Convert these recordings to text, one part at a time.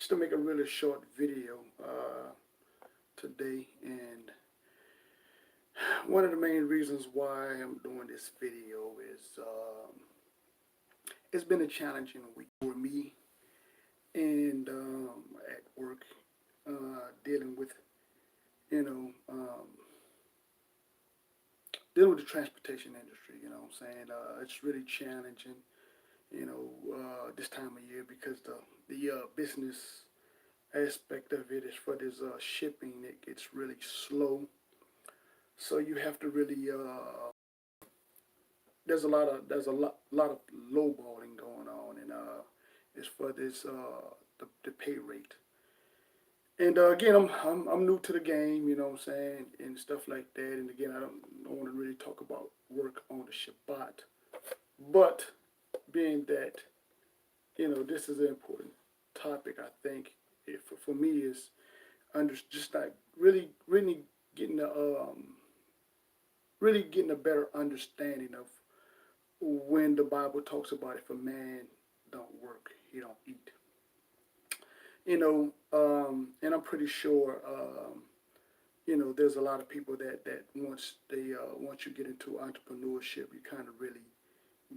just to make a really short video today. And one of the main reasons why I'm doing this video is it's been a challenging week for me and at work, dealing with you know um, dealing with the transportation industry. You know what I'm saying? It's really challenging. This time of year because the business aspect of it is for this shipping. It gets really slow, so you have to really there's a lot of lowballing going on, and as for this the pay rate. And again, I'm new to the game, you know what I'm saying, and stuff like that. And again, I don't want to really talk about work on the Shabbat, but being that this is an important topic, I think for me is just like getting a really getting a better understanding of when the Bible talks about if a man don't work, he don't eat. And I'm pretty sure there's a lot of people that once you get into entrepreneurship, you kind of really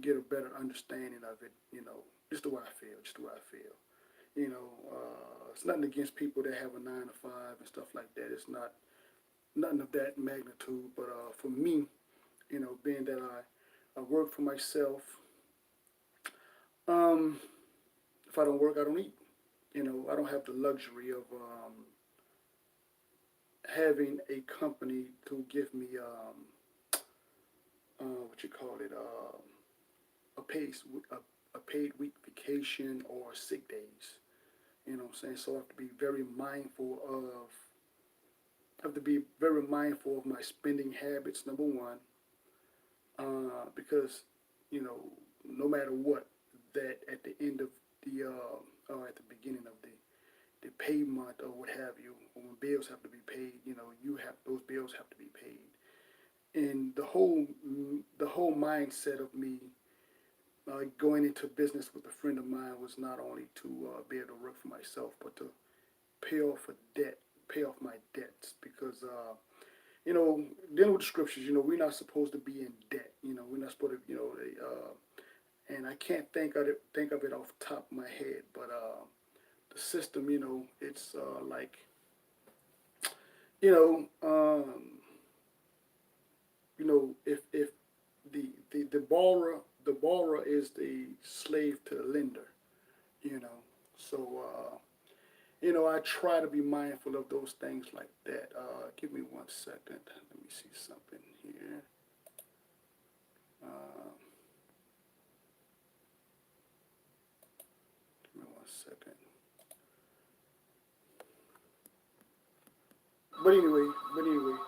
get a better understanding of it. Just the way I feel, just the way I feel. It's nothing against people that have a 9 to 5 and stuff like that. It's not nothing of that magnitude. But for me, being that I work for myself, um, if I don't work, I don't eat. I don't have the luxury of having a company to give me what you call it, a paid a paid week vacation or sick days. You know what I'm saying? So I have to be very mindful of my spending habits. Number one, because no matter what, that at the end of the or at the beginning of the pay month or what have you, or when bills have to be paid, you have those bills have to be paid. And the whole mindset of me going into business with a friend of mine was not only to be able to work for myself, but to pay off my debts, because dealing with the scriptures, we're not supposed to be in debt. We're not supposed to, and I can't think of it off the top of my head, but the system, it's like, you know, um, if the borrower is the slave to the lender, you know. So I try to be mindful of those things like that. Give me 1 second. Let me see something here. Uh, give me 1 second. But anyway, but anyway,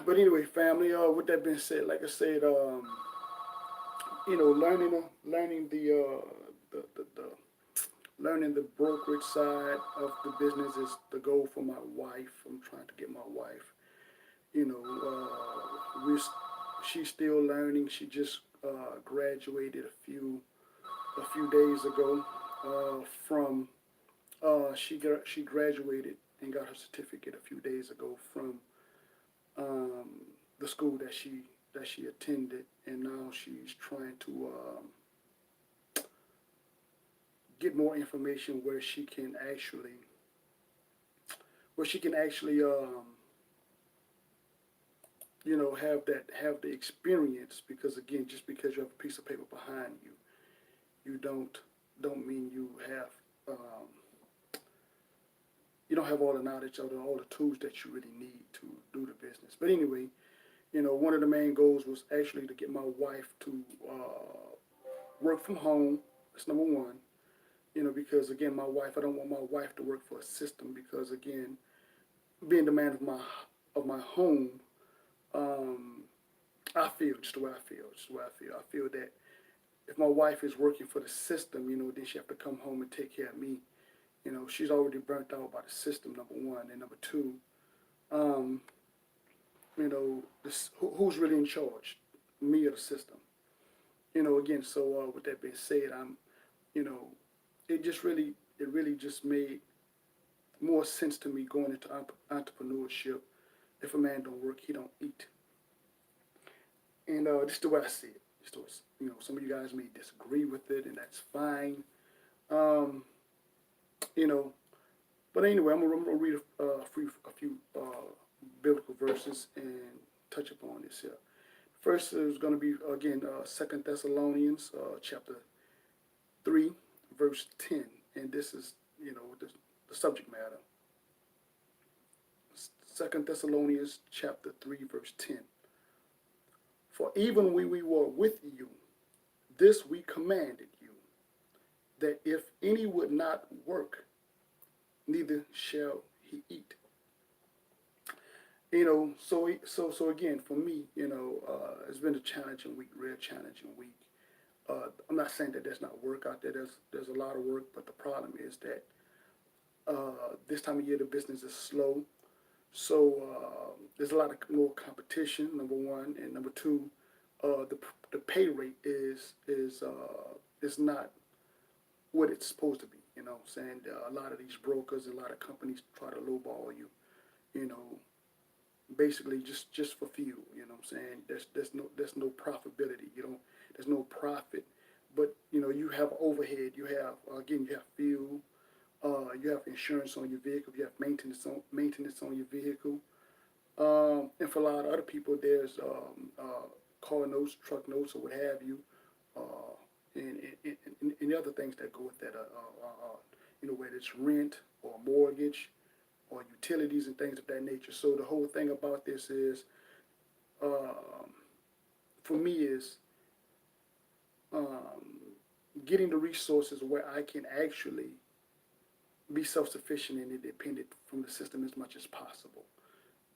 but anyway, family. With that being said, like I said, learning the learning the brokerage side of the business is the goal for my wife. I'm trying to get my wife. You know, we she's still learning. She just graduated a few days ago from she graduated and got her certificate a few days ago from um, the school that she attended, and now she's trying to get more information where she can actually have the experience, because again, just because you have a piece of paper behind you, you don't mean um, you don't have all the knowledge or all the tools that you really need to do the business. But anyway, one of the main goals was actually to get my wife to work from home. That's number one. Because again, I don't want my wife to work for a system, because again, being the man of my home, um, I feel just the way I feel, just the way I feel. I feel that if my wife is working for the system, then she have to come home and take care of me. She's already burnt out by the system. Number one, and number two, um, who's really in charge, me or the system? Again, so with that being said, I'm, you know, it just really it really just made more sense to me going into entrepreneurship. If a man don't work, he don't eat. And this is the way I see it. Just was, some of you guys may disagree with it, and that's fine. Um, you know, but anyway, I'm gonna read a few biblical verses and touch upon this here. First is going to be again Second Thessalonians chapter 3 verse 10, and this is the subject matter. Second Thessalonians chapter 3 verse 10. For even when we were with you, this we commanded you, that if any would not work, neither shall he eat. So again, for me, it's been a challenging week, real challenging week. I'm not saying that there's not work out there. There's a lot of work, but the problem is that this time of year the business is slow. So there's a lot of more competition. Number one, and number two, the pay rate is not what it's supposed to be. You know, what I'm saying a lot of these brokers, a lot of companies try to lowball you. You know, basically just for fuel. You know, what I'm saying there's no profitability. There's no profit. But you have overhead. You have you have fuel. You have insurance on your vehicle. You have maintenance on your vehicle. And for a lot of other people, there's car notes, truck notes, or what have you, and the other things that go with that. Whether it's rent or mortgage or utilities and things of that nature. So the whole thing about this is, for me, is getting the resources where I can actually be self-sufficient and independent from the system as much as possible.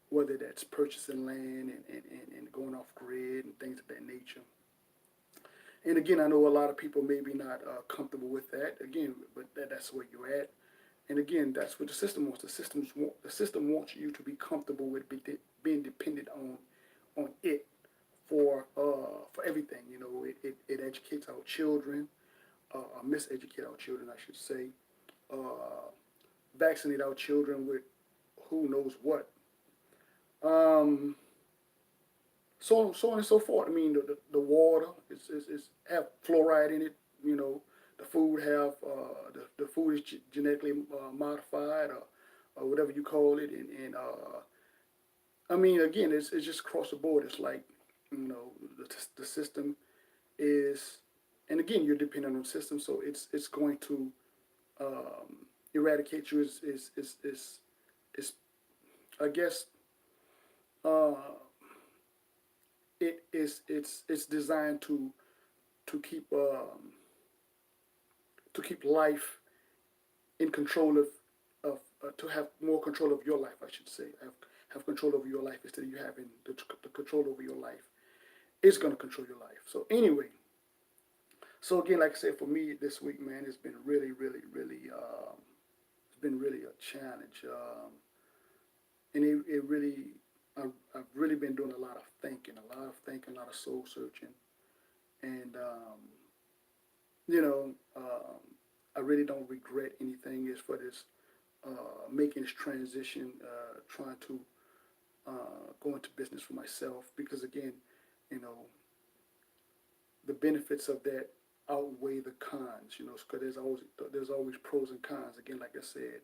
Whether that's purchasing land and going off grid and things of that nature. And again, I know a lot of people may be not comfortable with that. Again, but that's where you're at. And again, that's what the system wants. The system wants you to be comfortable with being dependent on it for everything. It educates our children, miseducate our children, I should say. Vaccinate our children with who knows what. So on and so forth. I mean, the water is have fluoride in it. The food have the food is genetically modified or whatever you call it, and I mean, again, it's just across the board. It's like the system is, and again, you're dependent on the system, so it's going to eradicate you. Is I guess uh, it's designed to keep life in control of to have more control of your life, I should say. Have control over your life instead of you having the control over your life. It's going to control your life. So anyway, so again, like I said, for me this week, man, it's been really, really, really, it's been really a challenge, and it really, I've really been doing a lot of soul searching, and you know, um, I really don't regret anything as for this making this transition, trying to go into business for myself because again, you know, the benefits of that outweigh the cons. Because there's always pros and cons. Again, like I said,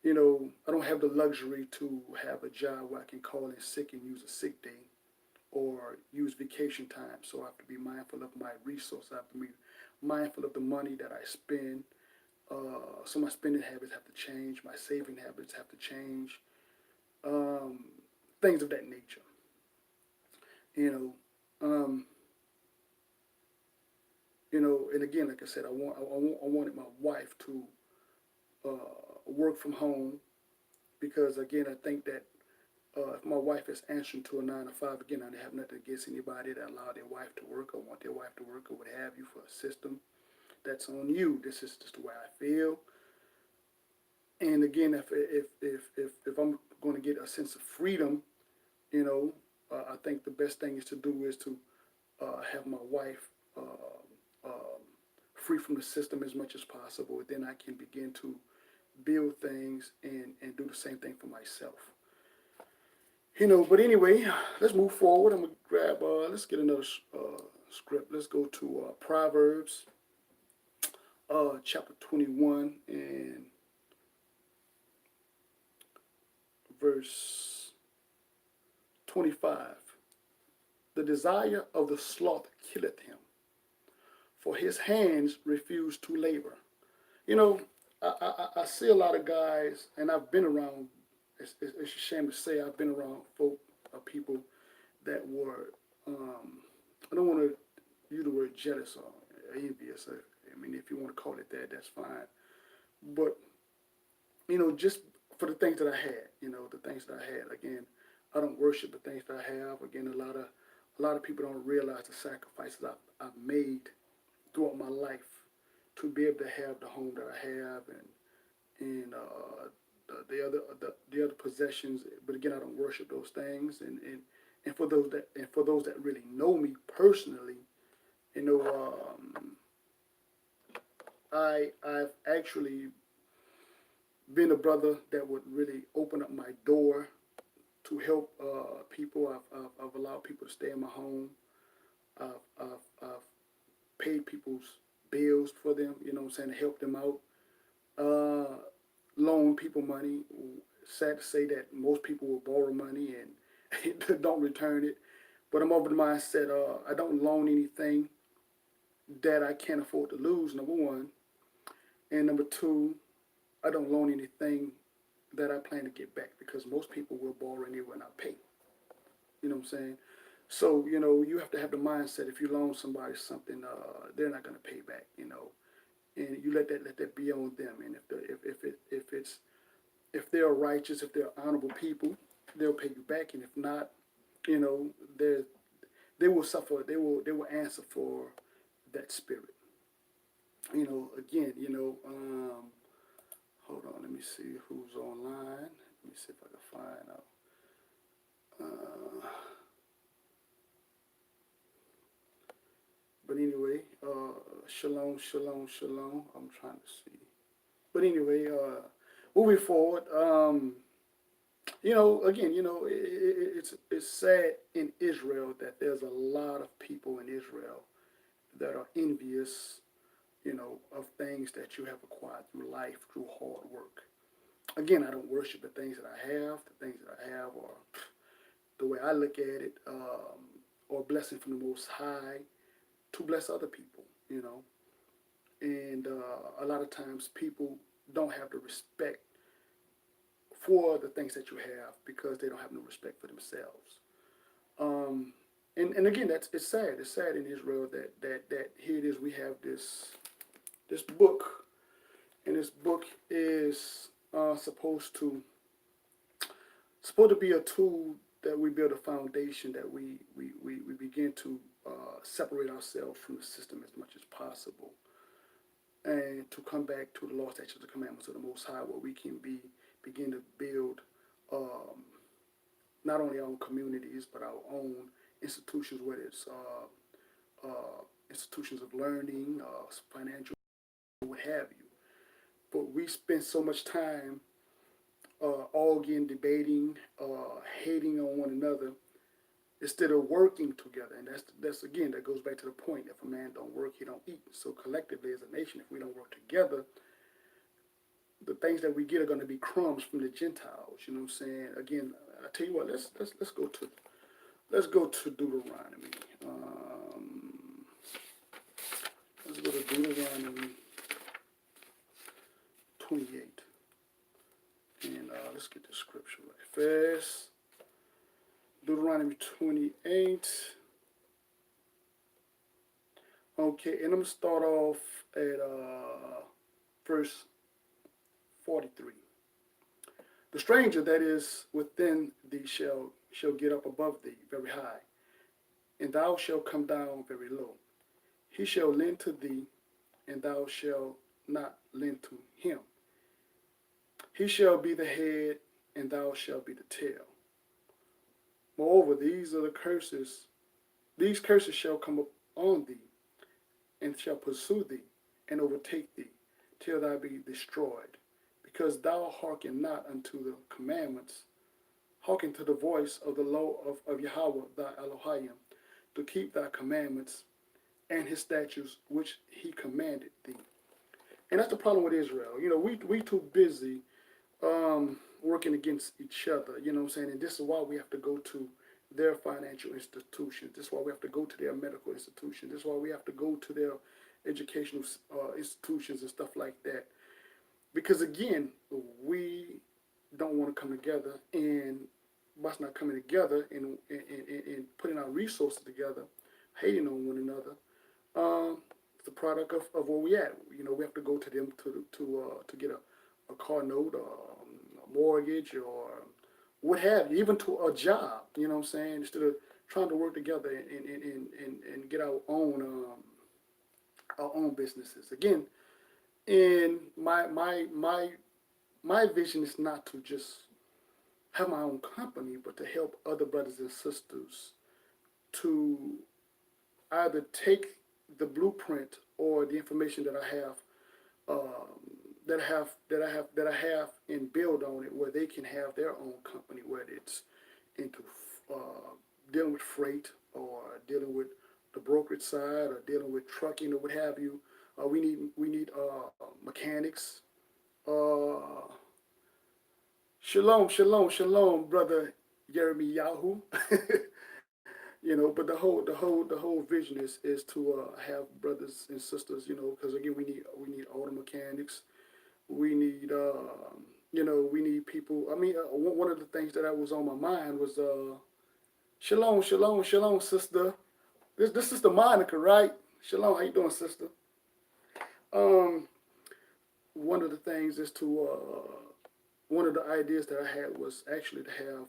I don't have the luxury to have a job where I can call in sick and use a sick day or use vacation time. So I have to be mindful of my resources. I have to be mindful of the money that I spend. So my spending habits have to change. My saving habits have to change. Um, Things of that nature. You know, and again, like I said, I wanted my wife to work from home because again, I think that if my wife is answering to a 9 to 5, again, I have nothing against anybody that allow their wife to work or want their wife to work or what have you for a system. That's on you. This is just the way I feel. And again, if I'm going to get a sense of freedom, I think the best thing is to do is to have my wife free from the system as much as possible. Then I can begin to build things and do the same thing for myself. But anyway, let's move forward. I'm gonna grab. Let's get another script. Let's go to Proverbs, chapter 21 and verse 25. The desire of the sloth killeth him, for his hands refuse to labor. I see a lot of guys, and I've been around. It's a shame to say I've been around people that were. I don't want to use the word jealous or envious. I mean, if you want to call it that, that's fine. But just for the things that I had, the things that I had. Again, I don't worship the things that I have. Again, a lot of people don't realize the sacrifices I've made throughout my life to be able to have the home that I have and the other possessions. But again, I don't worship those things. And for those that really know me personally, I've actually been a brother that would really open up my door to help people. I've allowed people to stay in my home. I've paid people's bills for them, to help them out. Loan people money. Sad to say that most people will borrow money and don't return it. But I'm over the mindset, I don't loan anything that I can't afford to lose, number one. And number two, I don't loan anything that I plan to get back, because most people will borrow and they will not pay. You know what I'm saying? So, you have to have the mindset, if you loan somebody something, they're not going to pay back, and you let that be on them. And if they're righteous, if they're honorable people, they'll pay you back. And if not, they will suffer. They will answer for that spirit. Again, hold on. Let me see who's online. Let me see if I can find out. But anyway, shalom, shalom, shalom. I'm trying to see. But anyway, moving forward, again, it's sad in Israel that there's a lot of people in Israel that are envious, of things that you have acquired through life, through hard work. Again, I don't worship the things that I have. The things that I have are, the way I look at it, or a blessing from the Most High to bless other people, And a lot of times people don't have the respect for the things that you have because they don't have no respect for themselves. And again, it's sad. It's sad in Israel that here it is. We have this book, and this book is supposed to be a tool that we build a foundation, that we begin to separate ourselves from the system as much as possible, and to come back to the law, statutes, and commandments of the Most High, where we can begin to build not only our own communities but our own institutions, whether it's institutions of learning, financial, what have you. But we spend so much time arguing, debating, hating on one another, instead of working together. And that's again, that goes back to the point: if a man don't work, he don't eat. So collectively, as a nation, if we don't work together, the things that we get are going to be crumbs from the Gentiles. You know what I'm saying? Again, I tell you what, let's go to Deuteronomy. Let's go to Deuteronomy 28. And let's get the scripture right fast. Deuteronomy 28. Okay, and I'm going to start off at verse 43. The stranger that is within thee shall get up above thee very high, and thou shalt come down very low. He shall lend to thee, and thou shalt not lend to him. He shall be the head, and thou shalt be the tail. Moreover, these are the curses. These curses shall come upon thee, and shall pursue thee, and overtake thee, till thou be destroyed, because thou hearken not unto the commandments, hearken to the voice of the law of Yahweh thy Elohim, to keep thy commandments and his statutes which he commanded thee. And that's the problem with Israel. We too busy working against each other. You know what I'm saying? And this is why we have to go to their financial institutions. This is why we have to go to their medical institutions. This is why we have to go to their educational institutions and stuff like that. Because again, we don't want to come together, and by us not coming together and putting our resources together, hating on one another, it's a product of where we at. We have to go to them to get a car note, or a mortgage, or what have you, even to a job. You know what I'm saying? Instead of trying to work together and get our own businesses. Again, and my vision is not to just have my own company, but to help other brothers and sisters to either take the blueprint or the information that I have, and build on it, where they can have their own company, whether it's into dealing with freight, or dealing with the brokerage side, or dealing with trucking, or what have you. We need mechanics. Uh, shalom, brother Jeremy Yahoo. But the whole vision is to have brothers and sisters. Because again, we need auto mechanics. We need we need people. I mean, one of the things that I was on my mind was shalom, sister. This is the Monica, right? Shalom, how you doing, sister? Um, one of the things is to one of the ideas that I had was actually to have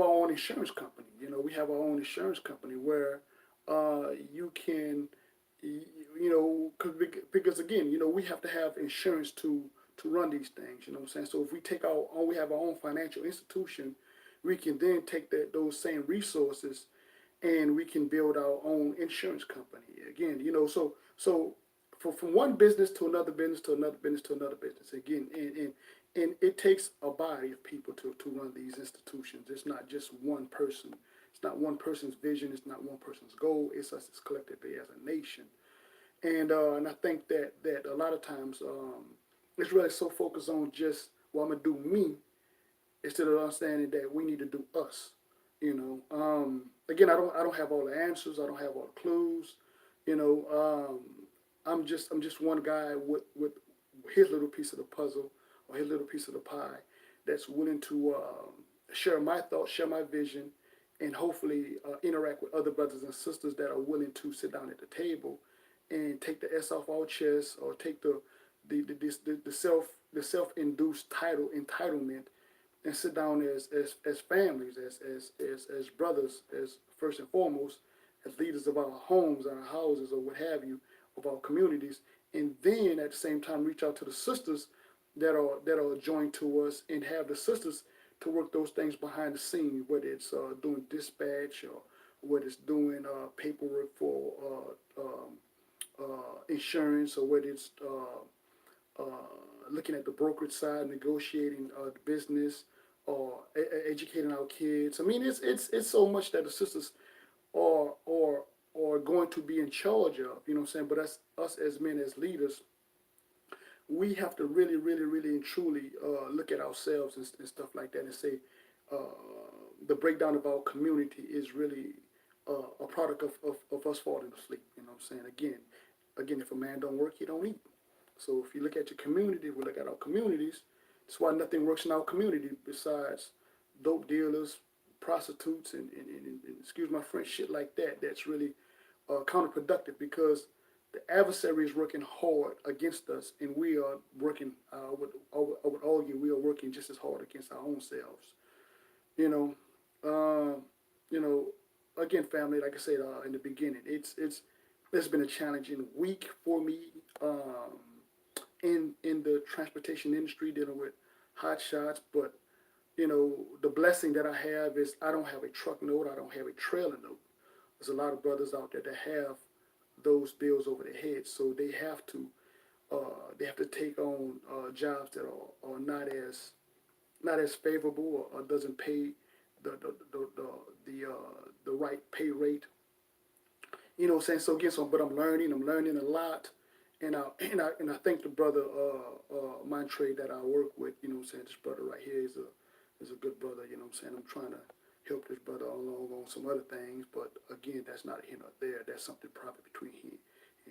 our own insurance company. We have our own insurance company where you can, because again, we have to have insurance to run these things. You know what I'm saying? So if we have our own financial institution, we can then take those same resources, and we can build our own insurance company. Again, so from one business to another business to another business to another business. Again, and it takes a body of people to run these institutions. It's not just one person. It's not one person's vision. It's not one person's goal. It's us as collectively as a nation. And I think that a lot of times it's really so focused on just, well, I'm gonna do me, instead of understanding that we need to do us. Again, I don't have all the answers. I don't have all the clues. You know, I'm just one guy with his little piece of the puzzle, or his little piece of the pie, that's willing to share my thoughts, share my vision, and hopefully interact with other brothers and sisters that are willing to sit down at the table and take the S off our chest, or take the self induced entitlement, and sit down as families, as brothers, as first and foremost, as leaders of our homes, our houses, or what have you, of our communities, and then at the same time reach out to the sisters that are joined to us, and have the sisters to work those things behind the scenes, whether it's doing dispatch, or whether it's doing paperwork for insurance, or whether it's uh, looking at the brokerage side, negotiating the business, or educating our kids. I mean, it's so much that the sisters are going to be in charge of. You know what I'm saying? But us as men, as leaders, we have to really, really, really and truly look at ourselves and stuff like that, and say uh, the breakdown of our community is really a product of us falling asleep. You know what I'm saying? Again, if a man don't work, he don't eat. So if you look at your community, we look at our communities. That's why nothing works in our community besides dope dealers, prostitutes, and excuse my French, shit like that. That's really counterproductive, because the adversary is working hard against us, and we are working. I would argue we are working just as hard against our own selves. You know, uh, you know. Again, family, like I said in the beginning, it's been a challenging week for me. In the transportation industry, dealing with hot shots. But the blessing that I have is I don't have a truck note, I don't have a trailer note. There's a lot of brothers out there that have those bills over their heads. So they have to take on jobs that are not as favorable, or doesn't pay the the the the, the right pay rate. You know what I'm saying? So again, but I'm learning a lot, and I thank the brother Montre that I work with. You know what I'm saying? This brother right here is a good brother. You know what I'm saying? I'm trying to help this brother along on some other things, but again, that's not here nor there. That's something private between he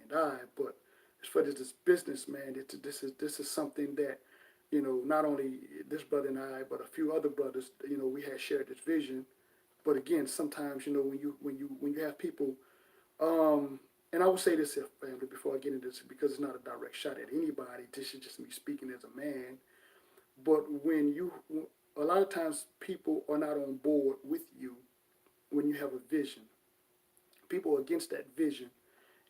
and I. But as far as this business, man, this is something that, you know, not only this brother and I, but a few other brothers, you know, we had shared this vision. But again, sometimes, you know, when you have people, and I will say this, here, family, before I get into this, because it's not a direct shot at anybody. This is just me speaking as a man. But a lot of times people are not on board with you when you have a vision. People are against that vision.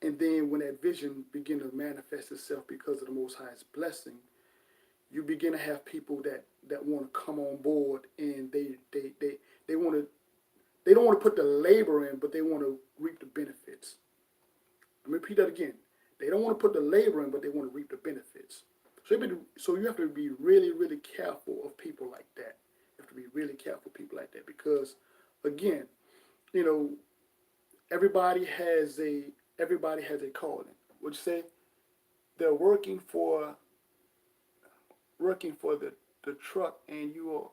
And then when that vision begin to manifest itself because of the Most High's blessing, you begin to have people that want to come on board, and they want to, they don't want to put the labor in, but they want to reap the benefits. Let me repeat that again. They don't want to put the labor in, but they want to reap the benefits. So you have to be really, really careful of people like that. You have to be really careful of people like that, because, again, you know, everybody has a calling. Would you say they're working for the truck, and your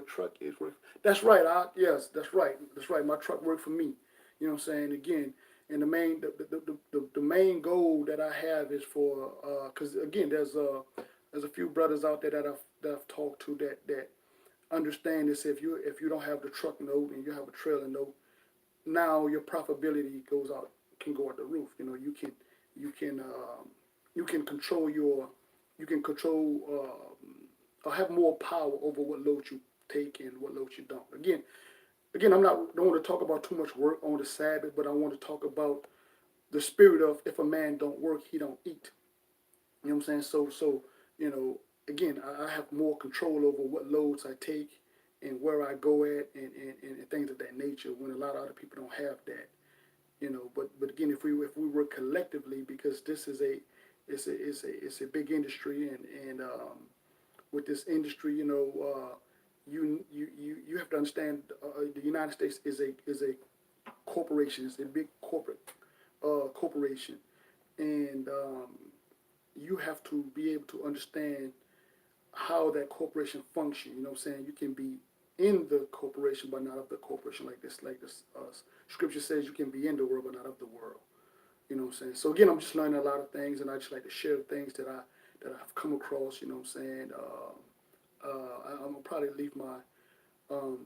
truck is working? That's right. Yes, that's right. That's right. My truck worked for me. You know what I'm saying? Again, and the main goal that I have is for, because again, there's a few brothers out there that I've talked to that understand this. If you don't have the truck note and you have a trailer note, now your profitability can go out the roof. You know, you can you can control or have more power over what loads you take and what loads you don't. Again, don't want to talk about too much work on the Sabbath, but I want to talk about the spirit of, if a man don't work, he don't eat. You know what I'm saying? So you know, again, I have more control over what loads I take and where I go at, and things of that nature, when a lot of other people don't have that. You know, but again, if we work collectively, because this is it's a big industry, and with this industry, you know, you have to understand, the United States is a corporation. It's a big corporation, and you have to be able to understand how that corporation function. You know what I'm saying? You can be in the corporation but not of the corporation, like this scripture says, you can be in the world but not of the world. You know what I'm saying? So again, I'm just learning a lot of things, and I just like to share things that I've come across. You know what I'm saying? I'm gonna probably leave um,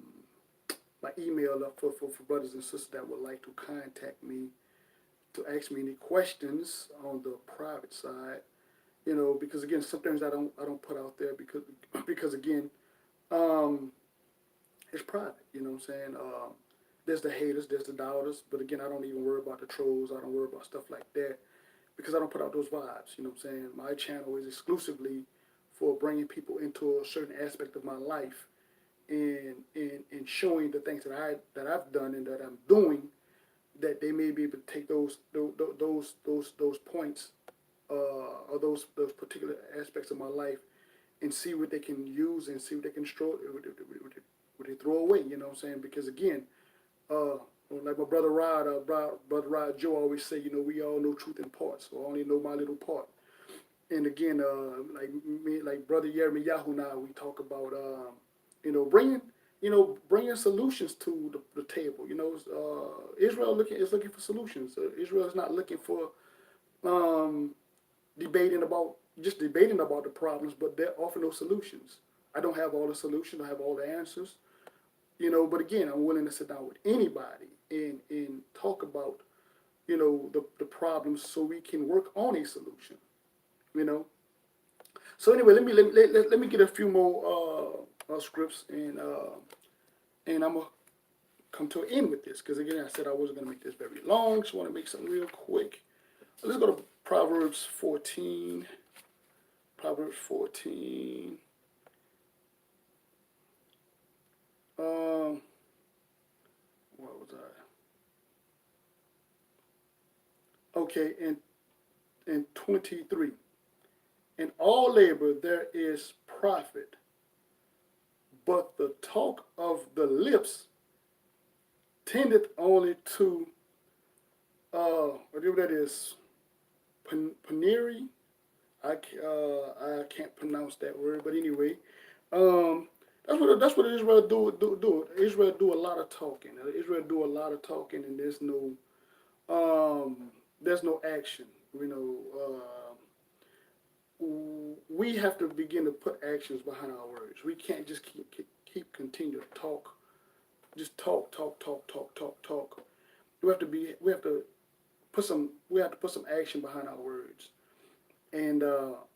my email up for brothers and sisters that would like to contact me to ask me any questions on the private side. You know, because again, some things I don't put out there, because again, um, it's private. You know what I'm saying? There's the haters, there's the doubters, but again, I don't even worry about the trolls. I don't worry about stuff like that, because I don't put out those vibes. You know what I'm saying? My channel is exclusively for bringing people into a certain aspect of my life, and showing the things that I've done and that I'm doing, that they may be able to take those points, or those particular aspects of my life, and see what they can use, and see what they can what they throw away. You know what I'm saying? Because again, uh, like my brother brother Rod Joe always say, you know, we all know truth in parts, so I only know my little part. And again, like me, like brother Yahoo and I, we talk about, you know, bringing solutions to the table. You know, Israel is looking for solutions. Israel is not looking for, um, debating about the problems, but they're offering those solutions. I don't have all the solutions. I have all the answers. You know, but again, I'm willing to sit down with anybody and talk about, you know, the problems, so we can work on a solution. You know. So anyway, let me get a few more scripts, and I'm gonna come to an end with this, because again, I said I wasn't gonna make this very long. Just want to make something real quick. Let's go to Proverbs 14. Proverbs 14. What was I? Okay, and 23. In all labor there is profit, but the talk of the lips tendeth only to whatever that is, penury. I can't pronounce that word, but anyway, um, that's what Israel do. Israel do a lot of talking. Israel do a lot of talking, and there's no action. You know, we have to begin to put actions behind our words. We can't just keep continue to talk, just talk. We have to put some action behind our words. And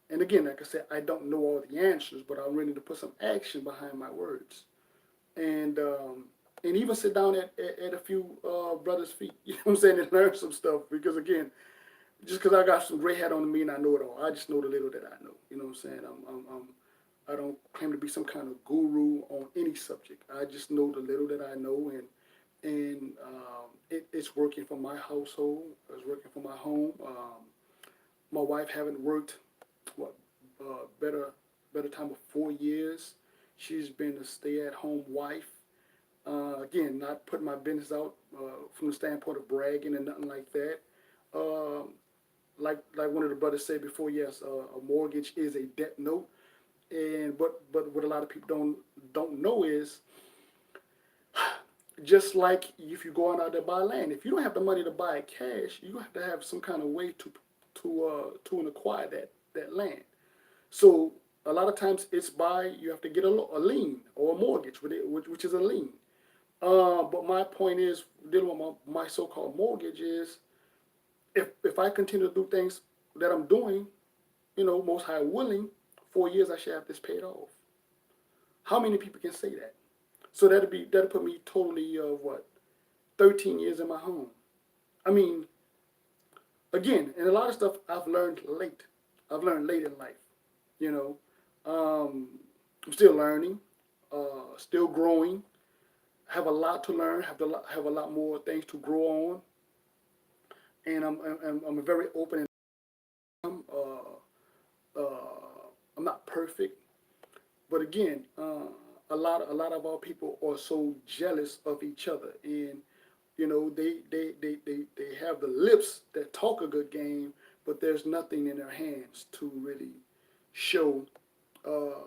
and again, like I said, I don't know all the answers, but I'm ready to put some action behind my words. And and even sit down at a few brothers' feet, you know what I'm saying, and learn some stuff. Because again, just because I got some gray hat on me and I know it all, I just know the little that I know. You know what I'm saying? I don't claim to be some kind of guru on any subject. I just know the little that I know, and it's working for my household. It's working for my home. My wife haven't worked what better time of 4 years. She's been a stay-at-home wife. Again, not putting my business out from the standpoint of bragging and nothing like that. Um, like one of the brothers said before, yes, a mortgage is a debt note, and but what a lot of people don't know is just like if you're going out there to buy land, if you don't have the money to buy it cash, you have to have some kind of way to acquire that land. So a lot of times it's you have to get a lien or a mortgage, which is a lien. But my point is, dealing with my so-called mortgage is, if I continue to do things that I'm doing, most high willing, 4 years I should have this paid off. How many people can say that? So that'll put me totally 13 years in my home. I mean, again, and a lot of stuff I've learned late. I've learned late in life. You know, I'm still learning, still growing. Have a lot to learn. Have a lot more things to grow on. And I'm very open. And I'm not perfect, but again, a lot of our people are so jealous of each other, and they have the lips that talk a good game, but there's nothing in their hands to really show uh,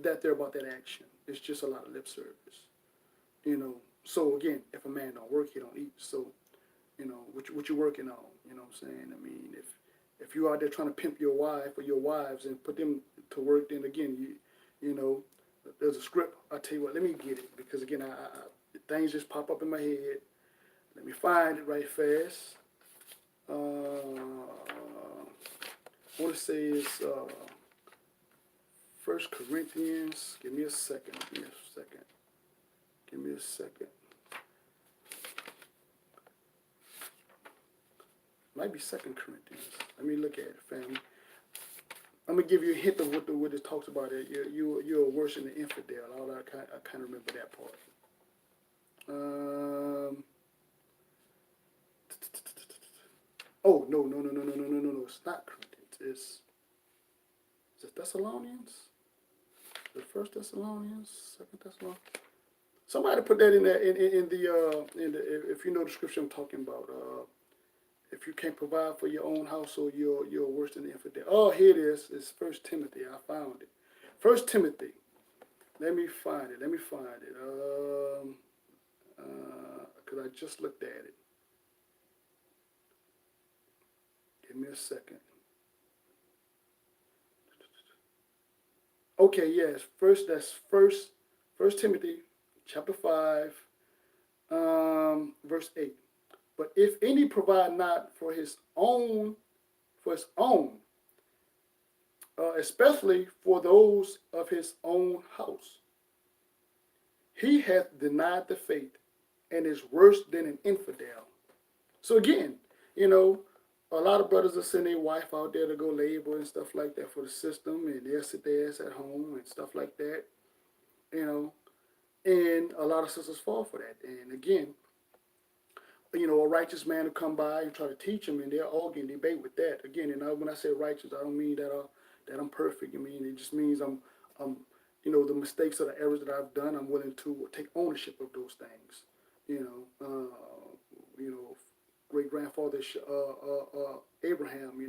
that they're about that action. It's just a lot of lip service, you know. So again, if a man don't work, he don't eat. So what you working on? You know what I'm saying? I mean, if you out there trying to pimp your wife or your wives and put them to work, then again, you know, there's a script. I'll tell you what, let me get it, because again, things just pop up in my head. Let me find it right fast. I want to say it's 1 Corinthians. Give me a second. Might be 2 Corinthians. Let me look at it, family. I'm gonna give you a hint of what it talks about. It you're worse than the infidel. I kind of remember that part. Oh no! It's not Corinthians. Is it Thessalonians? The First Thessalonians, Second Thessalonians. Somebody put that in there in the if you know the scripture I'm talking about. If you can't provide for your own household, you're worse than the infidel. Oh, here it is. It's 1 Timothy. I found it. 1 Timothy. Let me find it. Because I just looked at it. Give me a second. Okay, yes. First Timothy, chapter 5, verse 8. But if any provide not for his own, especially for those of his own house, he hath denied the faith and is worse than an infidel. So again, a lot of brothers will send their wife out there to go labor and stuff like that for the system, and they'll sit their ass at home and stuff like that, and a lot of sisters fall for that. And again, a righteous man to come by and try to teach them, and they'll argue and debate with that. Again, and when I say righteous, I don't mean that I'm perfect. I mean, it just means I'm the mistakes or the errors that I've done, I'm willing to take ownership of those things. You know, great grandfather Abraham,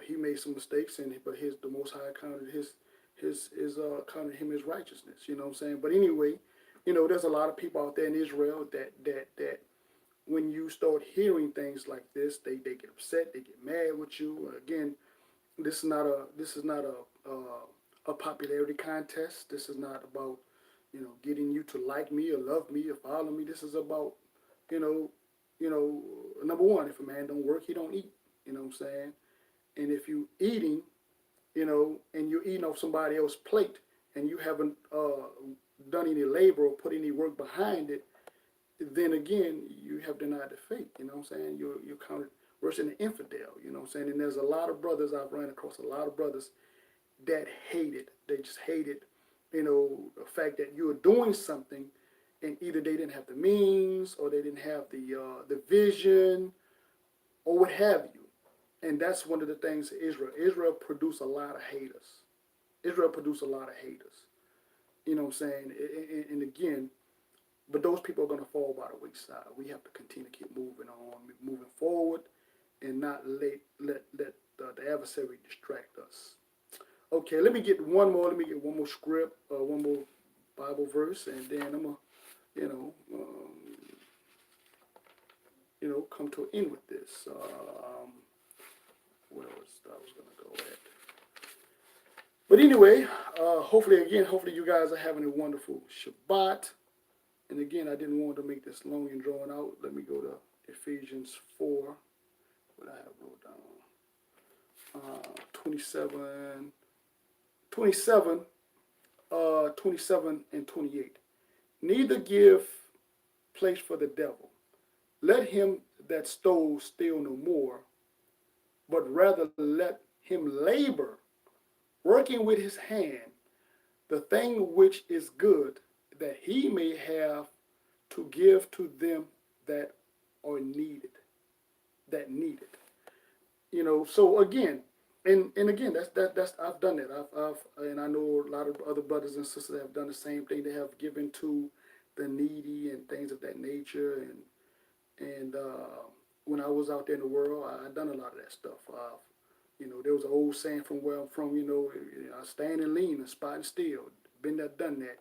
he made some mistakes, but the Most High counted his counted him as righteousness. You know what I'm saying? But anyway, there's a lot of people out there in Israel that when you start hearing things like this, they get upset, they get mad with you. Again, this is not a popularity contest. This is not about getting you to like me or love me or follow me. This is about you know number one, if a man don't work, he don't eat. You know what I'm saying? And if you eating, and you're eating off somebody else's plate, and you haven't done any labor or put any work behind it, then again, you have denied the faith. You know what I'm saying? You're counted worse than an infidel. You know what I'm saying? And there's a lot of brothers, I've run across a lot of brothers that hate it. They just hate it. The fact that you're doing something, and either they didn't have the means, or they didn't have the vision, or what have you. And that's one of the things Israel. Israel produced a lot of haters. Israel produced a lot of haters. You know what I'm saying? And again, but those people are going to fall by the wayside. We have to continue to keep moving on, moving forward, and not let the adversary distract us. Okay, let me get one more. Let me get one more script, one more Bible verse, and then I'm gonna, come to an end with this. Where I was gonna go at? But anyway, hopefully you guys are having a wonderful Shabbat. And again, I didn't want to make this long and drawn out. Let me go to Ephesians 4. What I have wrote down. 27 and 28. Neither give place for the devil. Let him that stole steal no more, but rather let him labor, working with his hand, the thing which is good, that he may have to give to them that are needed, that need it. So again, and again, that's I've done that. And I know a lot of other brothers and sisters that have done the same thing. They have given to the needy and things of that nature. And when I was out there in the world, I done a lot of that stuff. There was an old saying from where I'm from. I stand and lean and spot and still. Been there, done that.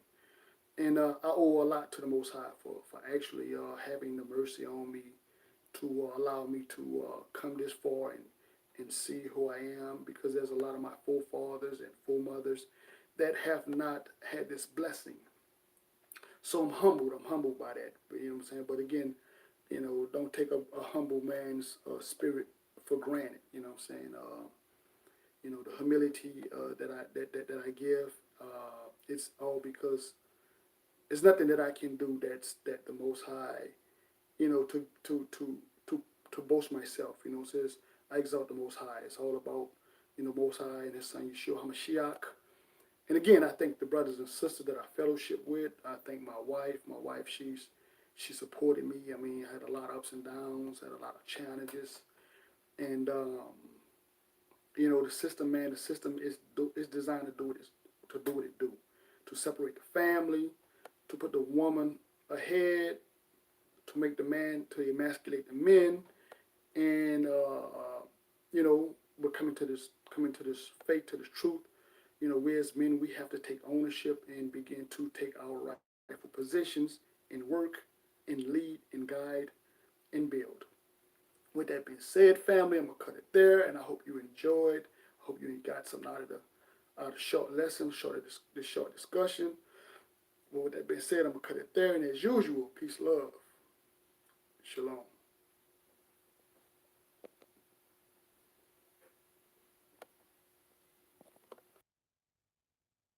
And I owe a lot to the Most High for actually having the mercy on me to allow me to come this far and see who I am, because there's a lot of my forefathers and foremothers that have not had this blessing. So I'm humbled by that. You know what I'm saying? But again, don't take a humble man's spirit for granted. You know what I'm saying? The humility that I give, it's all because it's nothing that I can do that the Most High, to boast myself. It says I exalt the Most High. It's all about Most High and His Son Yeshua HaMashiach. And again, I thank the brothers and sisters that I fellowship with. I thank my wife. My wife, she supported me. I mean, I had a lot of ups and downs, had a lot of challenges, and the system, man. The system is designed to do what it do, to separate the family, to put the woman ahead, to make the man, to emasculate the men, and we're coming to this faith, to this truth. We as men, we have to take ownership and begin to take our rightful positions and work and lead and guide and build. With that being said, family, I'm gonna cut it there, and I hope you enjoyed. I hope you got something out of the short lesson, this short discussion. But with that being said, I'm gonna cut it there, and as usual, peace, love, shalom.